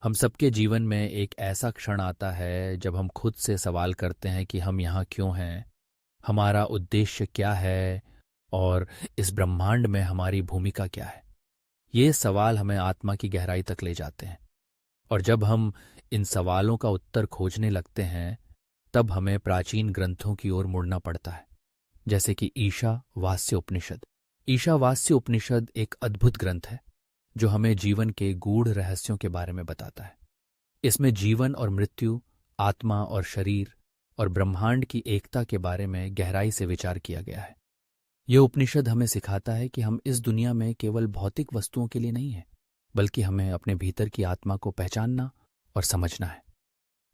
हम सबके जीवन में एक ऐसा क्षण आता है जब हम खुद से सवाल करते हैं कि हम यहाँ क्यों हैं, हमारा उद्देश्य क्या है और इस ब्रह्मांड में हमारी भूमिका क्या है। ये सवाल हमें आत्मा की गहराई तक ले जाते हैं और जब हम इन सवालों का उत्तर खोजने लगते हैं तब हमें प्राचीन ग्रंथों की ओर मुड़ना पड़ता है, जैसे कि ईशावास्य उपनिषद। ईशावास्य उपनिषद एक अद्भुत ग्रंथ है जो हमें जीवन के गूढ़ रहस्यों के बारे में बताता है। इसमें जीवन और मृत्यु, आत्मा और शरीर और ब्रह्मांड की एकता के बारे में गहराई से विचार किया गया है। यह उपनिषद हमें सिखाता है कि हम इस दुनिया में केवल भौतिक वस्तुओं के लिए नहीं हैं, बल्कि हमें अपने भीतर की आत्मा को पहचानना और समझना है।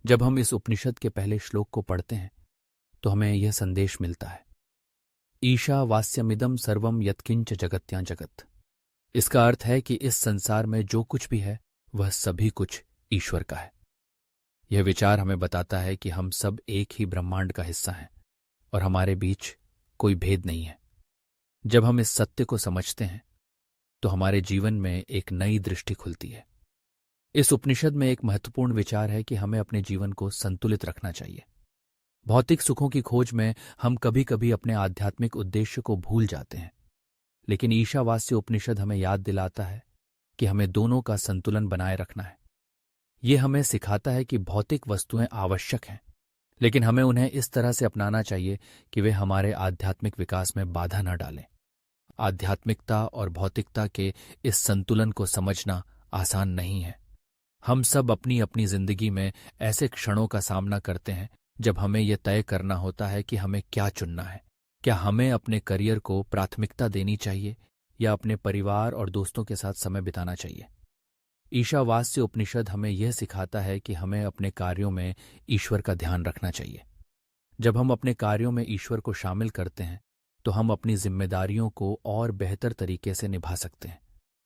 जब हम इस उपनिषद के पहले श्लोक को पढ़ते हैं तो हमें यह संदेश मिलता है, ईशावास्यमिदं सर्वं यत्किंच जगत्यां जगत। इसका अर्थ है कि इस संसार में जो कुछ भी है वह सभी कुछ ईश्वर का है। यह विचार हमें बताता है कि हम सब एक ही ब्रह्मांड का हिस्सा हैं और हमारे बीच कोई भेद नहीं है। जब हम इस सत्य को समझते हैं तो हमारे जीवन में एक नई दृष्टि खुलती है। इस उपनिषद में एक महत्वपूर्ण विचार है कि हमें अपने जीवन को संतुलित रखना चाहिए। भौतिक सुखों की खोज में हम कभी कभी अपने आध्यात्मिक उद्देश्य को भूल जाते हैं, लेकिन ईशावास्य उपनिषद हमें याद दिलाता है कि हमें दोनों का संतुलन बनाए रखना है। यह हमें सिखाता है कि भौतिक वस्तुएं आवश्यक हैं, लेकिन हमें उन्हें इस तरह से अपनाना चाहिए कि वे हमारे आध्यात्मिक विकास में बाधा न डालें। आध्यात्मिकता और भौतिकता के इस संतुलन को समझना आसान नहीं है। हम सब अपनी अपनी जिंदगी में ऐसे क्षणों का सामना करते हैं जब हमें यह तय करना होता है कि हमें क्या चुनना है। क्या हमें अपने करियर को प्राथमिकता देनी चाहिए या अपने परिवार और दोस्तों के साथ समय बिताना चाहिए। ईशावास्य उपनिषद हमें यह सिखाता है कि हमें अपने कार्यों में ईश्वर का ध्यान रखना चाहिए। जब हम अपने कार्यों में ईश्वर को शामिल करते हैं तो हम अपनी जिम्मेदारियों को और बेहतर तरीके से निभा सकते हैं।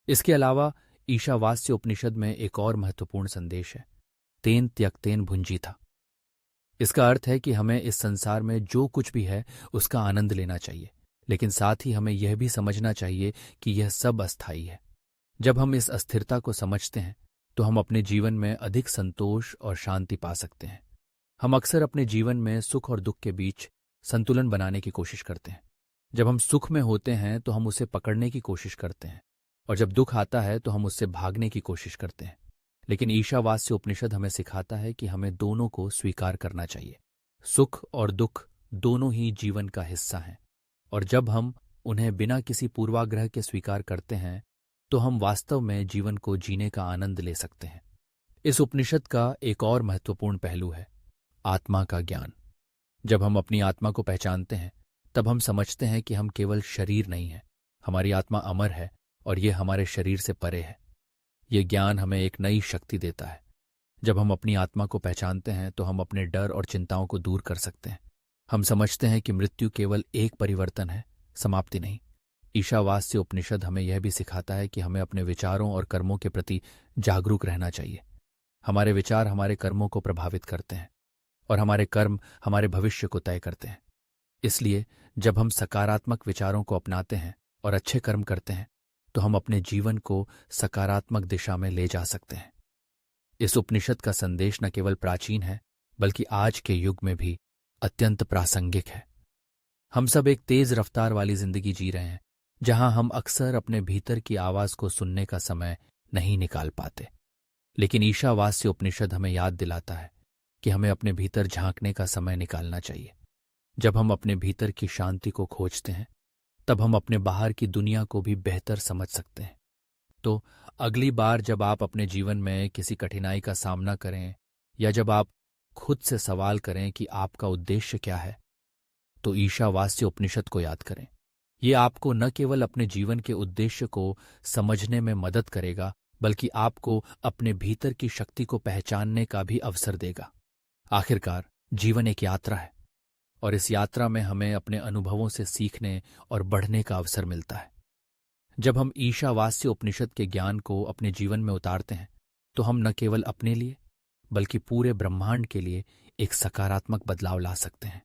इसके अलावा ईशावास्य उपनिषद में एक और महत्वपूर्ण संदेश है, तेन त्यक्तेन भुंजीथा। इसका अर्थ है कि हमें इस संसार में जो कुछ भी है उसका आनंद लेना चाहिए, लेकिन साथ ही हमें यह भी समझना चाहिए कि यह सब अस्थायी है। जब हम इस अस्थिरता को समझते हैं तो हम अपने जीवन में अधिक संतोष और शांति पा सकते हैं। हम अक्सर अपने जीवन में सुख और दुख के बीच संतुलन बनाने की कोशिश करते हैं। जब हम सुख में होते हैं तो हम उसे पकड़ने की कोशिश करते हैं और जब दुख आता है तो हम उससे भागने की कोशिश करते हैं। लेकिन ईशावास्य उपनिषद हमें सिखाता है कि हमें दोनों को स्वीकार करना चाहिए। सुख और दुख दोनों ही जीवन का हिस्सा हैं और जब हम उन्हें बिना किसी पूर्वाग्रह के स्वीकार करते हैं तो हम वास्तव में जीवन को जीने का आनंद ले सकते हैं। इस उपनिषद का एक और महत्वपूर्ण पहलू है आत्मा का ज्ञान। जब हम अपनी आत्मा को पहचानते हैं तब हम समझते हैं कि हम केवल शरीर नहीं हैं, हमारी आत्मा अमर है और यह हमारे शरीर से परे है। यह ज्ञान हमें एक नई शक्ति देता है। जब हम अपनी आत्मा को पहचानते हैं तो हम अपने डर और चिंताओं को दूर कर सकते हैं। हम समझते हैं कि मृत्यु केवल एक परिवर्तन है, समाप्ति नहीं। ईशावास्य उपनिषद हमें यह भी सिखाता है कि हमें अपने विचारों और कर्मों के प्रति जागरूक रहना चाहिए। हमारे विचार हमारे कर्मों को प्रभावित करते हैं और हमारे कर्म हमारे भविष्य को तय करते हैं। इसलिए जब हम सकारात्मक विचारों को अपनाते हैं और अच्छे कर्म करते हैं तो हम अपने जीवन को सकारात्मक दिशा में ले जा सकते हैं। इस उपनिषद का संदेश न केवल प्राचीन है बल्कि आज के युग में भी अत्यंत प्रासंगिक है। हम सब एक तेज रफ्तार वाली जिंदगी जी रहे हैं जहां हम अक्सर अपने भीतर की आवाज को सुनने का समय नहीं निकाल पाते। लेकिन ईशावास्य उपनिषद हमें याद दिलाता है कि हमें अपने भीतर झांकने का समय निकालना चाहिए। जब हम अपने भीतर की शांति को खोजते हैं तब हम अपने बाहर की दुनिया को भी बेहतर समझ सकते हैं। तो अगली बार जब आप अपने जीवन में किसी कठिनाई का सामना करें या जब आप खुद से सवाल करें कि आपका उद्देश्य क्या है, तो ईशावास्य उपनिषद को याद करें। ये आपको न केवल अपने जीवन के उद्देश्य को समझने में मदद करेगा बल्कि आपको अपने भीतर की शक्ति को पहचानने का भी अवसर देगा। आखिरकार जीवन एक यात्रा है और इस यात्रा में हमें अपने अनुभवों से सीखने और बढ़ने का अवसर मिलता है। जब हम ईशावास्य उपनिषद के ज्ञान को अपने जीवन में उतारते हैं तो हम न केवल अपने लिए बल्कि पूरे ब्रह्मांड के लिए एक सकारात्मक बदलाव ला सकते हैं।